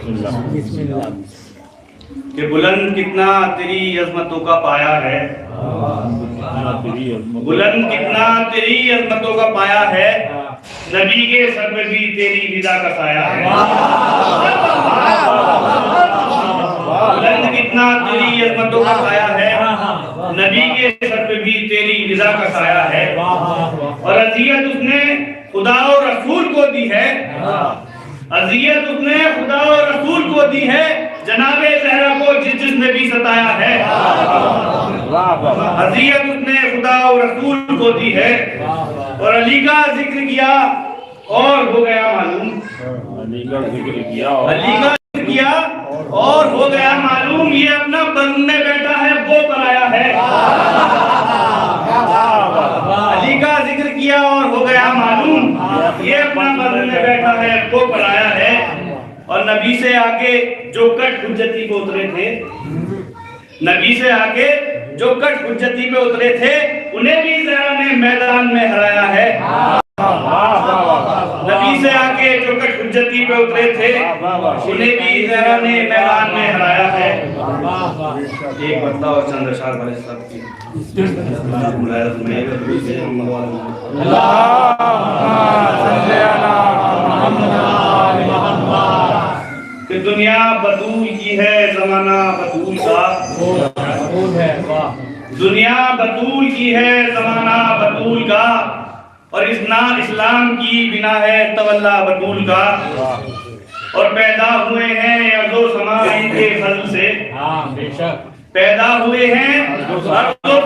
بسم اللہ کہ بلند کتنا تیری عظمتوں کا پایا ہے، بلند کتنا تیری عظمتوں کا پایا ہے، نبی کے سر پہ بھی تیری رضا کا سایہ ہے۔ بلند کتنا تیری عظمتوں کا پایا ہے، نبی کے سر پہ بھی تیری رضا کا سایہ ہے۔ اور اذیت اس نے خدا اور رسول کو دی ہے، اذیت اس نے خدا اور رسول کو دی ہے، جناب زہرا کو جس نے بھی ستایا ہے۔ اذیت اس نے خدا اور رسول کو دی ہے۔ اور علی کا ذکر کیا اور ہو گیا معلوم، علی کا ذکر کیا اور ہو گیا معلوم، یہ اپنا بزم میں بیٹھا ہے وہ پرایا ہے۔ علی کا ذکر کیا اور ہو گیا معلوم، یہ اپنا بزم میں بیٹھا ہے وہ پرایا ہے۔ اور نبی سے آگے جو کٹ حجتی پہ اترے تھے، نبی سے آگے جو کٹ حجتی پہ اترے تھے، انہیں بھی زہرا نے میدان میں ہرایا ہے۔ نبی سے آگے جو کٹ حجتی پہ اترے تھے، انہیں بھی زہرا نے میدان میں ہرایا ہے۔ ایک بتلا اور چند اشعار بھلے صاحب کی کہ دنیا بطول کی ہے، زمانہ بطول کا، دنیا بطول کی ہے، زمانہ بطول کا، اور اسلام کی بنا ہے تولا بطول کا۔ اور پیدا ہوئے ہیں ارض و سما ان کے فضل سے، پیدا ہوئے ہیں ارض و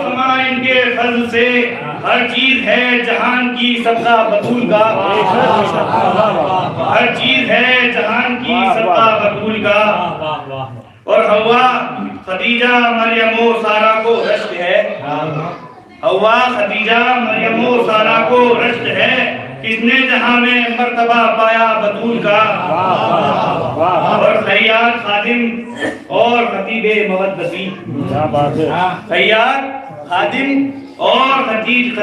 سما ان کے فضل سے، ہر چیز ہے جہان کی صدقہ بطول کا، ہر چیز ہے جہان کی صدقہ بطول کا۔ اور حوا خدیجہ مریم و سارا کو رشک ہے، حوا خدیجہ مریم و سارا کو رشک ہے، کس نے جہاں میں مرتبہ پایا بطول کا۔ اور خیاط خادم اور خطیب مودتی، خیاط خادم اور خطیب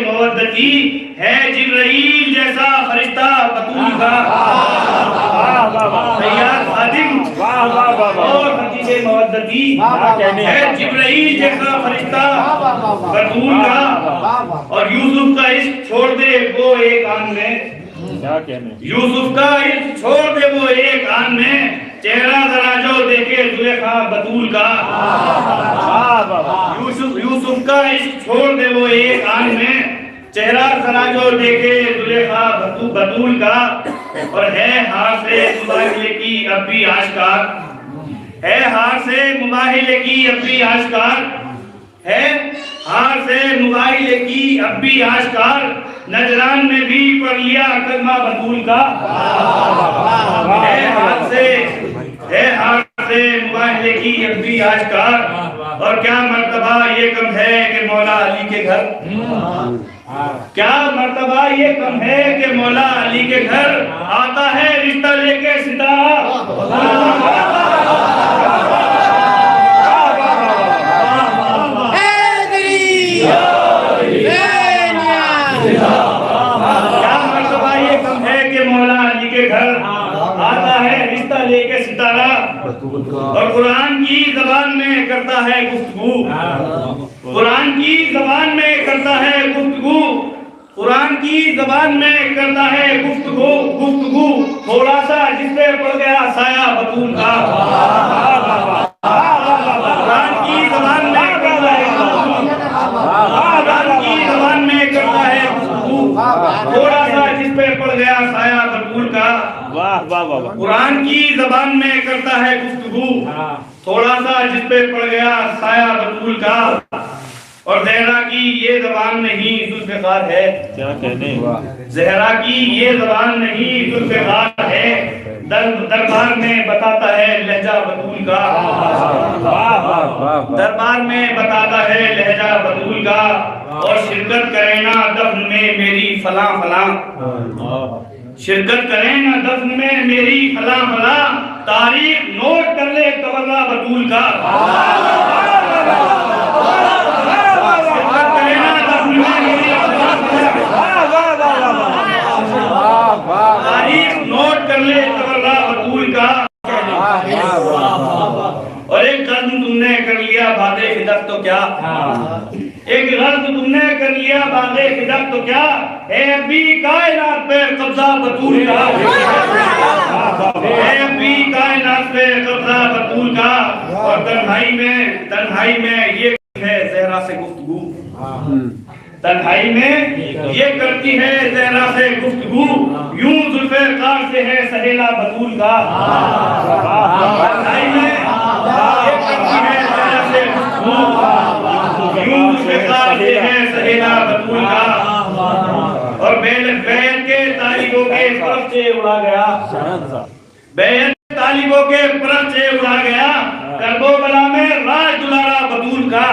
مودتی ہے، جبرائیل جیسا فرشتہ بطول کا۔ خیاط خادم اور خطیب مودتی ہے، جبرائیل جیسا فرشتہ بطول کا۔ اور یوسف کا عشق چھوڑ دے وہ ایک آن میں، یوسف کا عشق چھوڑ دے وہ ایک آن میں، چہرہ ذرا جو دیکھے زلیخا بطول کا۔ یوسف کا عشق چھوڑ دے وہ ایک آن میں، چہرہ ذرا جو دیکھے زلیخا بطول کا۔ اور ہے ہار سے مباہلے کی اب بھی آشکار، ہے ہار سے مباہلے کی اب بھی آشکار، ہے ہار سے مباہلے کی اب بھی آشکار، نجران میں بھی پڑھ لیا کلمہ بطول کا۔ ہے ہار سے مباہلے کی اب بھی آشکار، اور کیا مرتبہ یہ کم ہے کہ مولا علی کے گھر، کیا مرتبہ یہ کم ہے کہ مولا علی کے گھر آتا ہے رشتہ لے کے ستارہ۔ کیا مرتبہ یہ کم ہے کہ مولا علی کے گھر آتا ہے رشتہ لے کے ستارہ۔ اور قرآن کی زبان میں کرتا ہے گفتگو، قرآن کی زبان میں کرتا ہے گفتگو، قرآن کی زبان میں کرتا ہے گفتگو، تھوڑا سا جس پہ پڑ گیا سایہ بطول کا۔ قرآن کی زبان میں کرتا ہے قرآن کی زبان میں کرتا ہے گفتگو، تھوڑا سا جس پہ پڑ گیا سایہ بطول کا۔ قرآن کی زبان میں کرتا ہے گفتگو، تھوڑا سا جس پہ پڑ گیا سایہ بطول کا۔ اور زہرا کی یہ زبان نہیں ذوالفقار ہے، زہرا کی یہ زبان نہیں ذوالفقار ہے، دربار میں بتاتا ہے لہجہ بطول کا، دربار میں بتاتا ہے لہجہ بطول کا۔ اور شرکت کرے نا دفن میں میری فلاں فلاں، شرکت کرے نا دفن میں میری فلاں فلاں، تاریخ نوٹ کر لے تولہ بطول کا۔ تاریخ نوٹ کر لے تولہ بطول کا۔ لیا باغ خدق تو کیا، ایک غرض تم نے کر لیا باغ خدق تو کیا، اے ابھی کائنات پہ قبضہ بطول کا، اے ابھی کائنات پہ قبضہ بطول کا، اور تنہائی میں یہ ہے زہرا سے گفتگو، تنہائی میں یہ کرتی ہے زہرا سے گفتگو، یوں ذوالفقار سے ہے سہیلا بطول کا، تنہائی میں یہ کرتی ہے زہرا سے گفتگو، یوں ذوالفقار سے ہے سہیلا بطول کا، اور بیعت کے طالبوں کے پرچے اڑا گیا، بیعت طالبوں کے پرچے اڑا گیا، کرب و بلا میں راج دلارا بطول کا،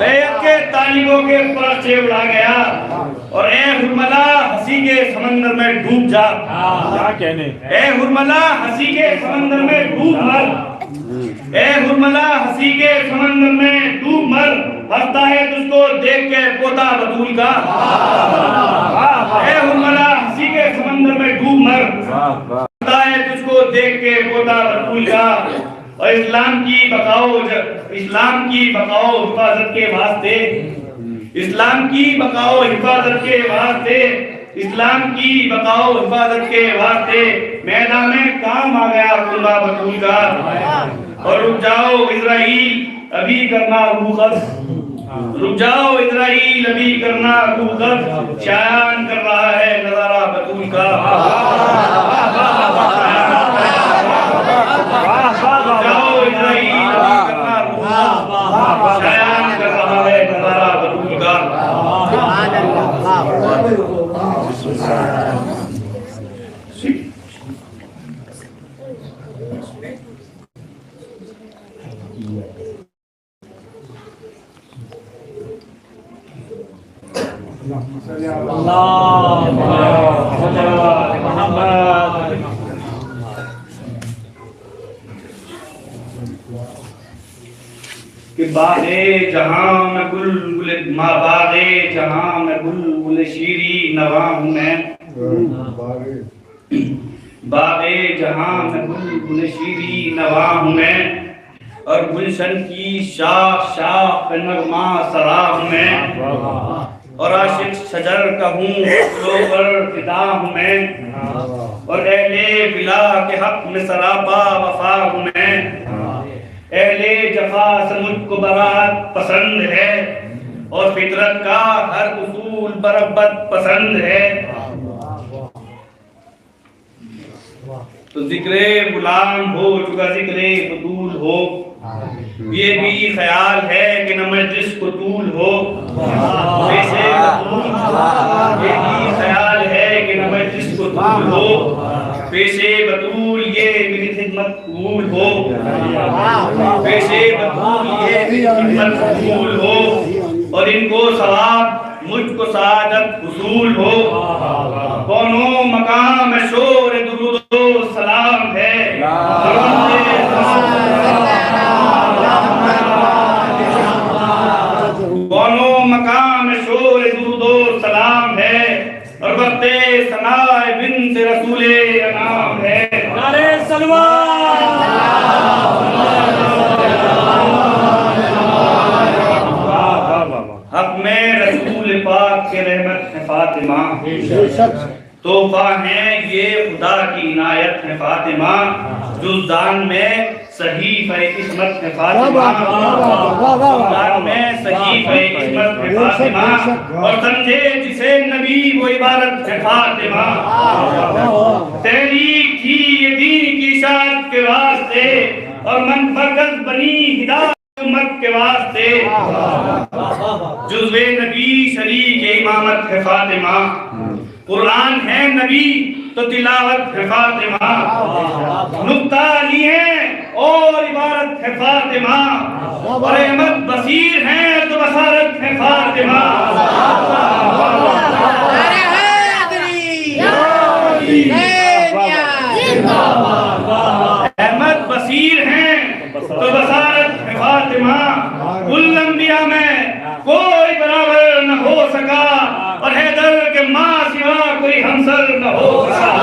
بیعت کے طالبوں کے پرچے اڑا گیا، اور اے حرملا ہنسی کے سمندر میں ڈوب جا، اے حرملا ہنسی کے سمندر میں ڈوب مر، اے حرملا ہنسی کے سمندر میں ڈوب مر، ہنستا ہے تجھ کو دیکھ کے پوتا بطول کا، اے حرملا ہنسی کے سمندر میں ڈوب مر، ہنستا ہے تجھ کو دیکھ کے پوتا بطول کا، اور اسلام کی بقاؤ حفاظت کے واسطے، اسلام کی بقاؤ حفاظت کے واسطے، اسلام کی بقاؤ حفاظت کے واسطے میدان میں کام آ گیا خدا بطول کا، اور رک جاؤ اسرائیل ابھی کرنا روخت، رک جاؤ اسرائیل ابھی کرنا روخت، شایان کر رہا ہے نظارہ بطول کا، رک جاؤ اسرائیل ابھی کرنا روخت، شایان کر رہا ہے نظارہ بطول کا، کہ باغے جہاں میں باغے جہاں میں گل شیری نواں ہوں میں، باغے جہاں میں گل شیری نواں ہوں میں، اور گلشن کی شاخ شاخ نغمہ سرا ہوں میں، اور عاشق شجر کا ہوں لو پر فدا ہوں میں، اور اہل بلا کے حق میں سراپا وفا ہوں میں، اہل جفا سے مجھ کو برات پسند ہے، اور فطرت کا ہر اصول بربت پسند ہے، تو ذکر غلام ہو چکا ذکر بطول ہو، یہ بھی خیال ہے کہ نہ مجلس کو طول ہو، ویسے یہ بھی خیال ہے کہ نہ مجلس کو طول ہو، پیشے بطول یہ میری خدمت قبول ہو، پیشے بطول یہ میری خدمت قبول ہو، اور ان کو ثواب مجھ کو سعادت حصول ہو، کونوں مقام شور درود و سلام ہے، کونوں مقام شور درود و سلام ہے، اور وقت ثناء بنت رسول انام ہے، نعرہ سلوات، حق میں رسول پاک کے رحمت ہے فاطمہ، تحفہ ہے یہ خدا کی عنایت ہے فاطمہ، جزدان میں صحیفہ قسمت ہے فاطمہ، جزدان میں صحیفہ قسمت ہے فاطمہ، اور سمجھے جسے نبی وہ عبارت ہے فاطمہ، تحریک تھی یہ دین کی اشاعت کے واسطے، اور منفرد بنی ہدایت امت کے واسطے، جزو نبی شریک امامت ہے فاطمہ، قرآن ہے نبی تو تلاوت ہے فاطمہ، نقطہ علی ہے اور عبارت ہے فاطمہ، اور احمد بصیر ہیں تو بصارت ہے فاطمہ، احمد بصیر ہیں تو بصارت ہے فاطمہ، کل انبیاء میں کوئی برابر نہ ہو سکا، اور حیدر کے ماں سوا کوئی ہمسر نہ ہو سکا،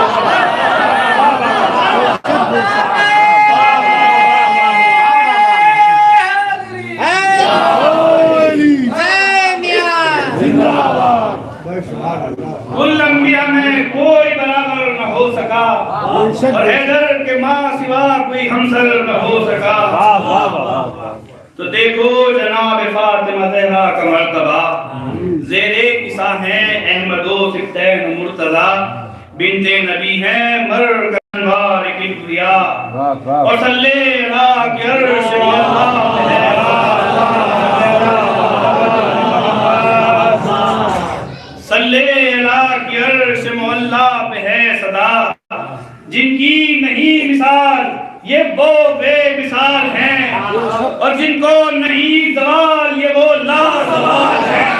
اور حیدر کے ماں سوا کوئی ہمسر نہ ہو سکا. تو دیکھو جناب فاطمہ زہرا کا مرتبہ، زیرے کسا ہے احمد و سبطین مرتضی، بنت نبی ہے مرکز انوار کبریا، اور صلی اللہ کے عرش صلی اللہ کے عرش مولا پہ ہے صدا، جن کی نہیں مثال یہ وہ بے مثال ہیں، اور جن کو نہیں زوال یہ وہ لا زوال ہیں.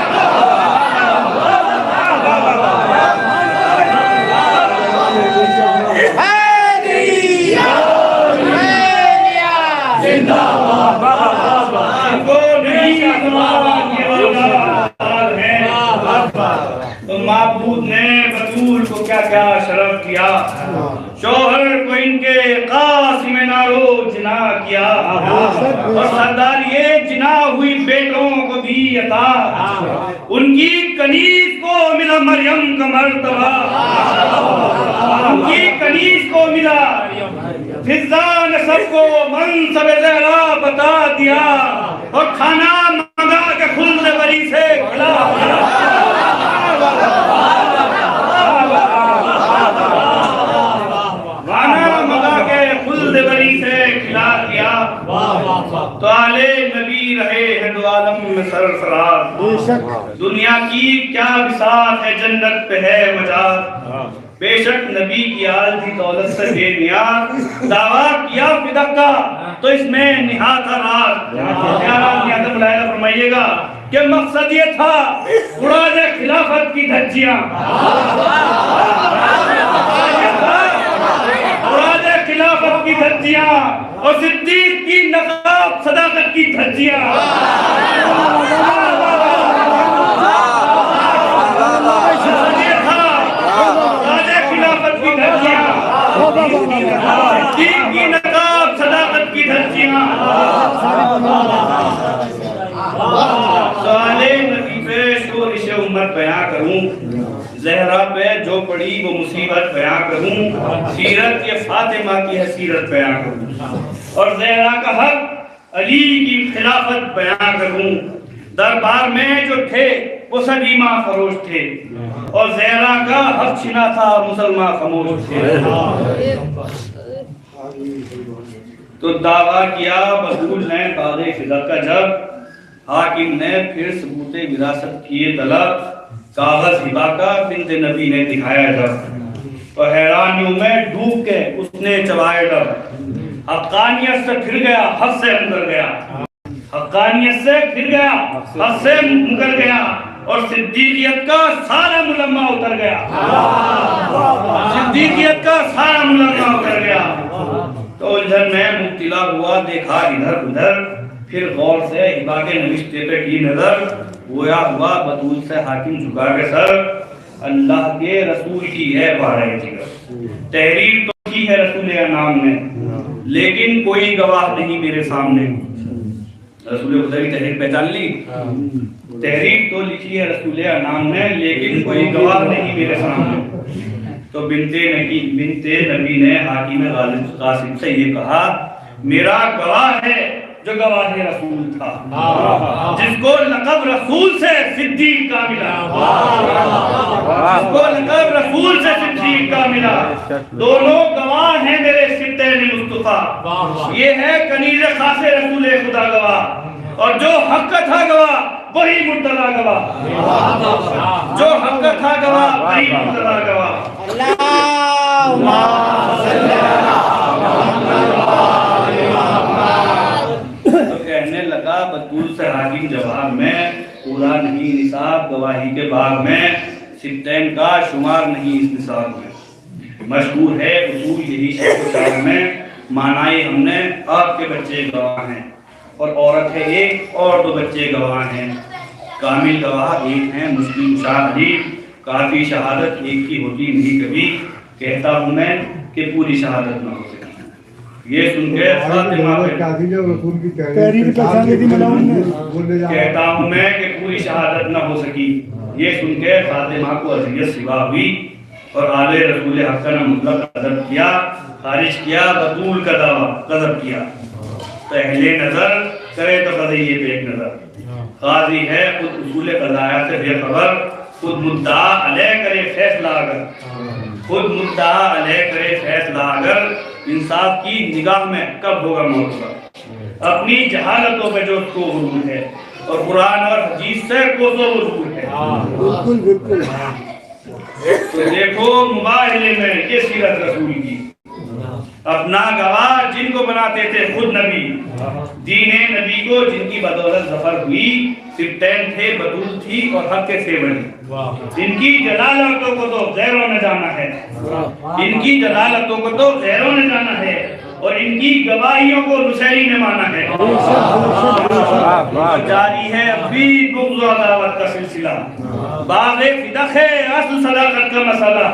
تو معبود نے بطول کو کیا کیا شرف کیا، شوہر کو ان کے قاسم نارو جنا کیا، اور سردار یہ جنا ہوئی بیٹوں کو بھی عطا، ان کی کنیز کو ملا مریم کا مرتبہ، ان کی کنیز کو ملا. فضا نے سب کو منصب زہرا بتا دیا، اور کھانا منگا کے خلد بری سے کھلا دیا. کھانا منگا کے خلد بری سے کھلا دیا. تو آل نبی رہے ہیں دو عالم میں سرفراز، دنیا کی کیا بساط ہے جنت پہ ہے مجاز. بے شک نبی کی آل تھی دولت سے بے نیاز، دعویٰ کیا فدق کا تو اس میں نہاد تھا راز. پیارا نیادہ ملائدہ فرمائیے گا کہ مقصد یہ تھا اڑا دے خلافت کی دھجیاں، اڑا دے خلافت کی دھجیاں، اور صدیق کی نقاب صداقت کی دھجیاں. صدیق کی نقاب صداقت کی دھجیاں. سوال نبی پہ شورش امت بیان کروں، زہرا پہ جو پڑی وہ مصیبت بیان کروں، سیرت یہ فاطمہ کی ہے سیرت بیان کروں، اور زہرا کا حق علی کی خلافت بیان کروں. دربار میں جو تھے وہ سب ایمان فروش تھے، اور زہرا کا حق چھنا تھا مسلمان خاموش تھے. تو دعویٰ کیا بطول نے باغ فضا کا جب، حاکم نے پھر ثبوت وراثت کیے طلب، کاغذ ہبا کا بنت نبی نے دکھایا جب، اور حیرانیوں میں ڈوب کے اس نے چبائے ڈب. حقانیت سے پھر گیا حد سے اندر گیا، حقانیت سے پھر گیا حد سے مکر گیا، اور صدیقیت کا سارا ملمہ اتر گیا، صدیقیت کا سارا ملمہ اتر گیا. تو الجھن میں مبتلا ہوا، دیکھا ادھر ادھر، پھر غور سے ہبا کے نوشتے پہ کی نظر، گویا ہوا بطول سے حاکم جھکا کے سر، اللہ کے رسول کی ہے بارہ جگر. تحریر تو کی ہے رسول انعام نے، لیکن کوئی گواہ نہیں میرے سامنے. رسول خدا کی تحریر پہچان لی، تحریر تو لکھی ہے رسول انعام نے، لیکن کوئی گواہ نہیں میرے سامنے. تو بنت نبی نے حاکم غالب قاسم سے یہ کہا، میرا گواہ ہے جو گواہ رسول تھا، جس کو لقب رسول سے صدیق کا ملا، جس کو لقب رسول سے صدیق کا ملا. دونوں گواہ ہیں میرے سبطین مصطفیٰ، یہ ہے کنیز خاص رسول خدا گواہ، اور جو حق کا تھا گواہ وہی مرتضی گواہ، جو حق کا تھا گواہ وہی مرتضی گواہ. اللہم صلی کہنے لگا بطول سے حاکم جواب میں، پورا نہیں نصاب گواہی کے باغ میں، سبطین کا شمار نہیں اس نصاب میں. مشہور ہے اصول یہی شیخ شاعر میں، معنی ہم نے آپ کے بچے گواہ ہیں، اور عورت ہے ایک اور دو بچے گواہ ہیں. کامل گواہ ایک ہیں مسلم شاہ علی، کافی شہادت ایک کی ہوتی نہیں کبھی، کہتا ہوں میں کہ پوری شہادت نہ ہو سکی. یہ سن کے فاطمہ کہتا ہوں میں کہ پوری شہادت نہ ہو سکی. یہ سن کے فاطمہ کو اذیت سوا ہوئی، اور آل رسول حق کا مطلق قدر کیا، خارج کیا، بطول کا دعویٰ قدر کیا. تو اہل نظر کرے تو قضیے پہ ایک نظر. قاضی ہے خود اصول قضایا سے بے خبر، خود مدعا علیہ کرے فیصلہ اگر، خود مدعا علیہ کرے فیصلہ اگر، انصاف کی نگاہ میں کب ہوگا معتبر. اپنی جہالتوں پہ جو اس کو غرور ہے اور قرآن اور حدیث سے کوسوں غرور ہے. بالکل بالکل. تو دیکھو مباہلے میں یہ سیرت رسول کی. اپنا گواہ جن کو بناتے تھے خود نبی، دین نبی کو جن کی بدولت ظفر ہوئی، سبتین تھے، بطول تھی اور حق کے سے بنی. ان کی جلالتوں کو تو غیروں نے جانا ہے، ان کی جلالتوں کو تو غیروں نے جانا ہے، اور ان کی گواہیوں کو نصیری نے مانا ہے. جاری ہے اب بھی بغض و عداوت کا سلسلہ، باغ فدق ہے اصل صداقت کا مسئلہ.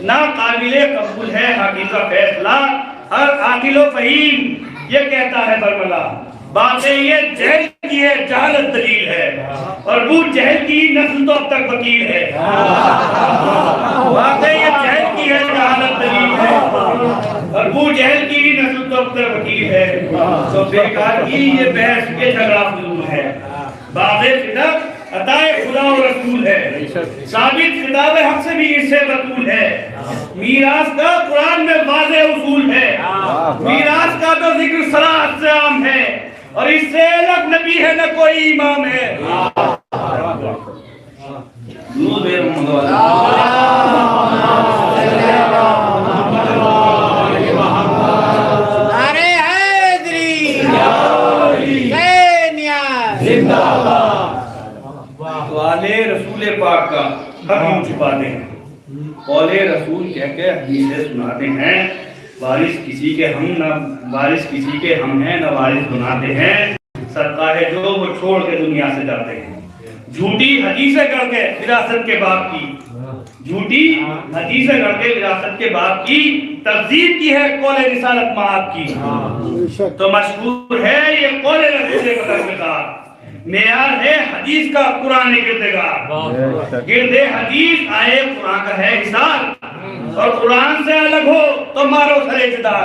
نہ قابل قبول ہے حقیقت کا فیصلہ، ہر عاقل و فہیم یہ کہتا ہے برملا. باتیں یہ جہل کی ہے، جہالت دلیل ہے، اور وہ جہل کی نسل تو اب تک وکیل ہے. باتیں یہ جہل کی ہے، جہالت دلیل ہے، اور وہ جہل کی نسل تو اب تک وکیل ہے. تو بیکار کی یہ بحث کے جھگڑا فضول ہے. باغ فدق عطائے خدا و رسول ہے، ثابت خطاب حق سے بھی اس سے بطول ہے. میراث کا قرآن میں واضح اصول ہے، میراث کا تو ذکر صراحت سے عام ہے، اور اس سے الگ نبی ہے نہ کوئی امام ہے. نعرے حیدری زندہ باد. تو آل رسول پاک کا حق یوں چھپاتے ہیں، قول رسول کہہ کے حدیثیں سناتے ہیں. وارث کسی کے ہم نہ وارث کسی کے ہم ہیں نہ وارث بناتے ہیں. صدقہ ہے جو وہ چھوڑ کے دنیا سے جاتے ہیں. جھوٹی حدیثیں کر کے وراثت کے باپ کی، جھوٹی حدیثیں کر کے وراثت کے باپ کی تکذیب کی ہے قول رسالت مآب کی. تو مشہور ہے یہ قول رسول کا تذکرہ، معیار ہے حدیث کا قرآن کردگار. گرد حدیث آئے قرآن کا ہے حساب، اور قرآن سے الگ ہو تو مارو سرے جدار.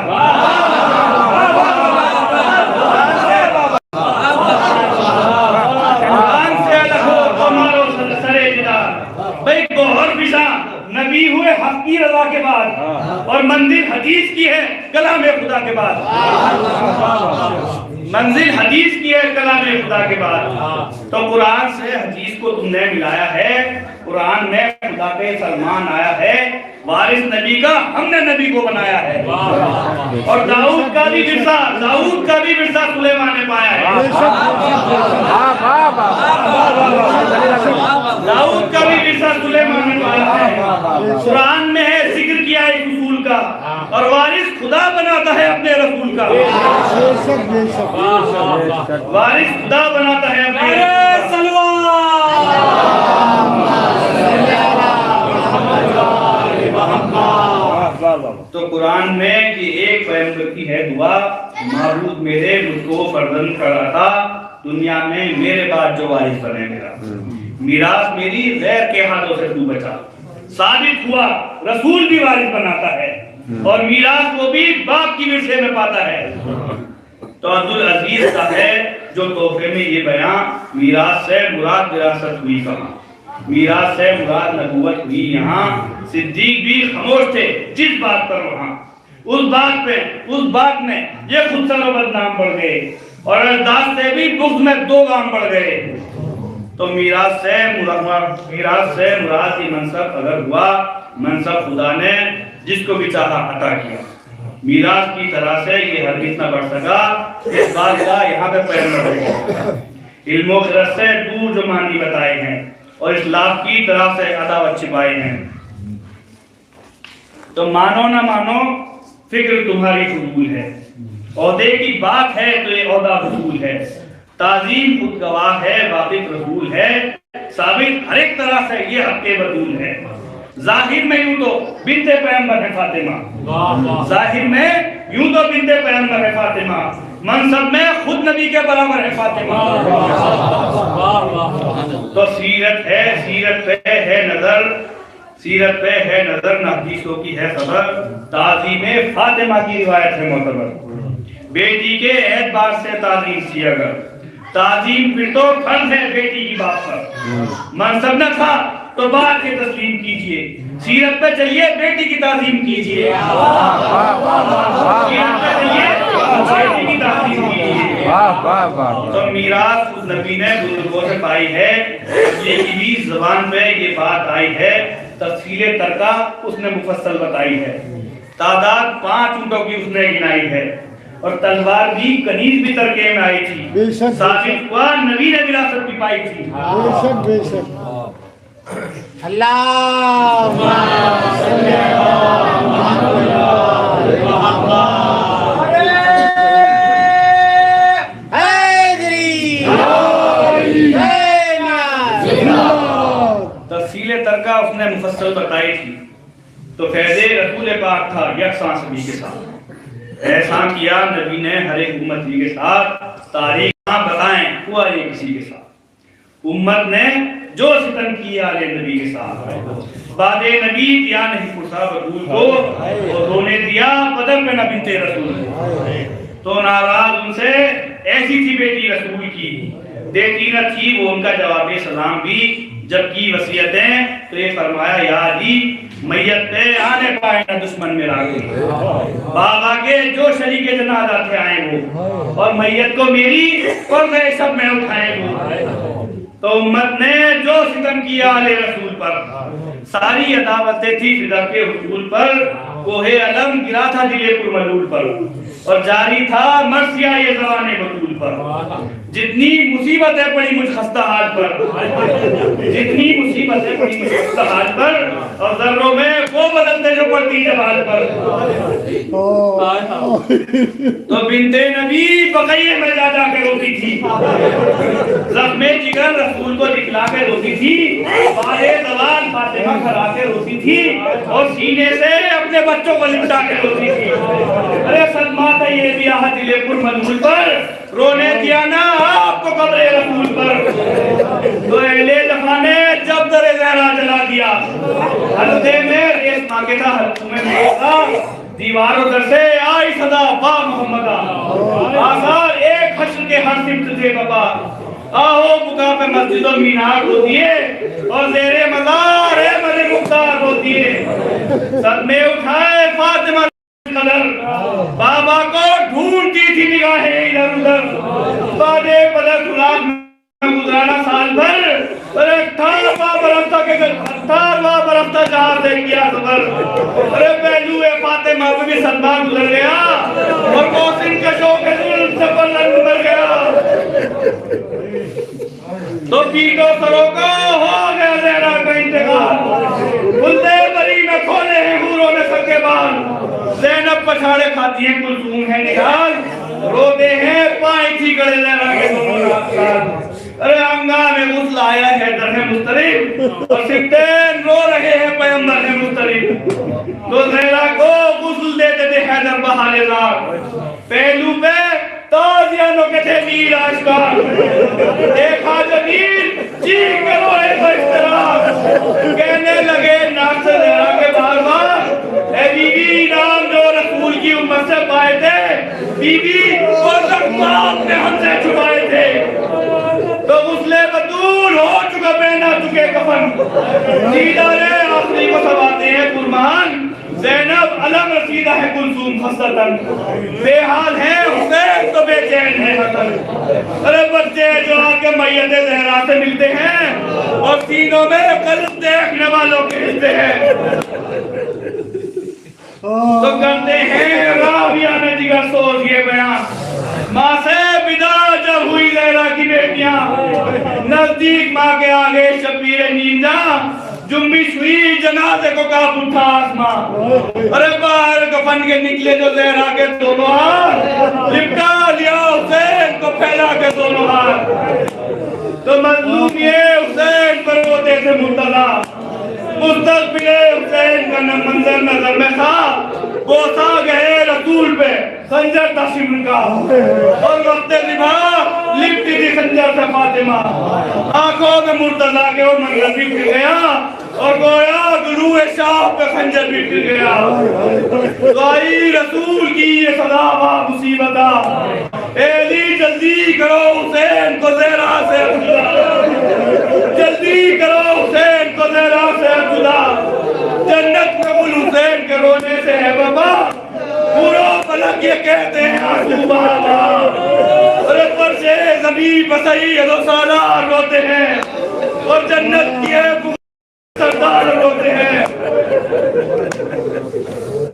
قرآن سے الگ ہو تو مارو سرے جدار. بھئی گوہر فضا نبی ہوئے حق کی رضا کے بعد، اور منزل حدیث کی ہے کلام خدا کے بعد. منزل حدیث کی ہے کلام خدا کے بعد. تو قرآن سے حدیث کو تم نے ملایا ہے، قرآن میں خدا کے فرمان آیا ہے، وارث نبی کا ہم نے نبی کو بنایا ہے. اور داؤد کا بھی ورثہ سلیمان نے پایا ہے. داؤد کا بھی ورثہ سلیمان نے پایا ہے. قرآن میں ہے ذکر کیا ایک اصول کا، اور وارث خدا بناتا ہے اپنے رسول کا. وارث خدا بناتا ہے اپنے تو قرآن میں کہ ایک پیغمبر کی ہے دعا، معبود میرے مجھ کو فرزند کر عطا، دنیا میں میرے بعد جو وارث بنے میرا. میراث میری غیر کے ہاتھوں سے تو بچا. ثابت ہوا رسول بھی وارث بناتا ہے، اور میراث وہ بھی باپ کی ورثے میں پاتا ہے. تو عبدالعزیز کا ہے جو تحفے میں یہ بیان، میراث سے مراد وراثت ہوئی کہاں، میراث سے مراد نبوت ہوئی یہاں. صدیق بھی خاموش تھے جس بات پر وہاں، اس بات میں یہ خود سر و بدنام بڑھ گئے، اور اجداد سے بھی بغض میں 2 گام بڑھ گئے. تو میراث سے مراد کی منصب اگر ہوا، منصب خدا نے جس کو بھی چاہا عطا کیا. میراث کی طرح سے یہ ہرگز نہ بڑھ سکا. اس بات کا یہاں پہ پیغمبر ہے، علم و خرد سے دور جو معنی بتائے ہیں، اور اسلاف کی طرح سے عداوت چھپائے ہیں. تو مانو نہ مانو فکر تمہاری فضول ہے، عہدے کی بات ہے تو یہ عہدہ فضول ہے. تعظیم خود گواہ ہے، واقف رسول ہے، ثابت ہر ایک طرح سے یہ حق بطول ہے. ظاہر میں یوں تو بنت پیغمبر ہے فاطمہ، ظاہر میں یوں تو بنت پیغمبر ہے فاطمہ، منصب میں خود نبی کے برابر ہے فاطمہ. تو سیرت پہ ہے نظر، سیرت پہ ہے نظر نہ حدیثوں کی ہے خبر، تعظیم فاطمہ کی روایت ہے معتبر، بیٹی کے اعتبار سے تعظیم سی اگر، تعظیم پھر تو فرض ہے بیٹی کی بات پر، منصب نہ تھا تو بات کے تسلیم کیجئے، سیرت پہ چلیے بیٹی کی تعظیم کیجئے، سیرت پہ چلیے بیٹی کی تعظیم کیجئے، تو میراث اس نبی نے بزرگوں سے پائی ہے، یہ بھی زبان پہ یہ بات آئی ہے، تفصیل ترکہ اس نے مفصل بتائی ہے، تعداد 5 اونٹوں کی اس نے گنائی ہے، اور تلوار بھی کنیز بھی ترکے میں آئی تھی، ثابت ہوا نبی نے وراثت بھی پائی تھی۔ بے شک اللہ تفصیل ترکہ اس نے مفصل بتائی تھی، تو فیض رسول پاک تھا یکساں سبھی کے ساتھ، احسان کیا نبی نے ہر ایک امتی کے ساتھ، تاریخ بتائیں ہوا یہ کسی کے ساتھ، امت نے جو ستم کیا آل نبی کے ساتھ، بعد نبی دیا نہیں فرصا بطول کو، اور رونے دیا بدر میں نہ بنت رسول، تو ناراض ان سے ایسی تھی بیٹی رسول کی، دیتی نہ تھی وہ ان کا جواب سلام بھی، جب کی وصیتیں تو یہ فرمایا یا علی میت پہ آنے پائے نہ دشمن میرا کوئی، بابا کے جو شریک جنازہ تھے آئے وہ، اور میت کو میری اور میں سب میں اٹھائے وہ، تو امت نے جو ستم کیا آل رسول پر، ساری عداوتیں تھی فدا کے حصول پر، کوہ علم گرا تھا دل پر ملول پر، اور جاری تھا مرثیہ یہ زبان بطول پر، جتنی مصیبتیں پڑی مجھ خستہ حال پر، جتنی مصیبتیں پڑی مجھ خستہ حال پر، اور ذروں میں وہ بدلتے جو پڑتی جبال پر، تو بنت نبی بقیے میں جا جا کے روتی تھی، زخم جگر رسول کو دکھلا کے روتی تھی، بارے زبان فاطمہ کھلا کے روتی تھی، اور سینے سے اپنے بچوں کو لپٹا کے روتی تھی، ارے صدمات یہ بھی آہا دل پر منزل پر، رونے دیا نا آپ کو قبر رسول پر، تو اہل جفا نے جب در زہرا جلا دیا، حلقے میں ریس مانگے تھا حلقوں میں مانگا، دیواروں در سے آئی صدا با محمدہ، آثار ایک حشر کے ہر سمت سے بابا، آہو بکا پہ مسجد و مینار رو دیے، اور زیر مزار احمد مختار رو دیے، صدمے اٹھائے فاطمہ قدر، بابا کو ڈھونڈتی تھی نگاہیں ادھر ادھر، بعد بدر سراغ میں گزرانا سال بھر، ارے 18واں برفتہ جہاں سے کیا سفر، ارے پہلو فاطمہ میں بھی صدمہ گزر گیا، اور محسن کا شوق ظلم سے پلن مر گیا، تو پیٹو سروں کو ہو گیا زہرا کا انتقال، بلدے بری میں کھولے ہیں حوروں نے سب کے بال، زینب پچھاڑے کھاتی ہیں کلثوم ہے نگال، روتے ہیں پائیں تھی گڑے زہرا کے دونوں رات، ارے انگا میں غسل آیا ہے در ہے مسترب، اور سبتین رو رہے ہیں پیمبر ہے مسترب، تو زہرا کو غسل دیتے تھے حیدر بحال زار، پہلو پہ تازیانوں کے تھے نیل آشکار، دیکھا جمیل چیخ کرو ہے تو اشتراک، کہنے لگے ناک سے زہرا کے بار بار، اے بی بی نام جو رسول کی امت سے پائے تھے، بی بی وہ زخمات نے ہم سے چھپائے تھے، تو غسل بطول ہو چکا پہنا چکے کفن، دیدارے آخری کو سواتے ہیں قربان، زینب علم رسیدہ ہے کلثوم خستتن، بے حال ہے حسین تو بے چین ہے حسن، ارے بچے جو آگے میت زہرا سے ملتے ہیں، اور سینوں میں قلب دیکھنے والوں کے حصے ہیں، تو کرتے ہیں راویہ نے جگر سوز یہ بیان، ماں سے بدا جب ہوئی لیلہ کی بیٹیاں، نزدیک ماں کے آگے شبیر نیندہ، جنبش ہوئی جنازے کو کاپ اٹھا آسمان، ارے باہر کفن کے نکلے جو زہرا کے دونوں ہاتھ، لپٹا لیا حسین کو پھیلا کے دونوں ہاتھ، تو مظلوم یہ حسین پر روتے تھے مرتضی، مستقبل حسین کا منظر نظر میں تھا، بوسا گئے رسول پہ خنجر تھا شمر کا، اور وقت نبھا لپٹی تھی خنجر سے فاطمہ، آنکھوں میں مرتضی کے وہ منظر بھی پھر گیا، اور گویا گرو روح شاہ پہ خنجر بھی گر گیا دعائی رسول کی یہ صدا با مصیبتہ اے علی جلدی کرو حسین کو زہرا سے جلدی کرو حسین کو زہرا سے عبداللہ جنت میں گل حسین کے رونے سے ہے بابا پورو فلک یہ کہتے ہیں آنسو بابا اور فرش زمین پہ سید و سالار روتے ہیں اور جنت کی ہے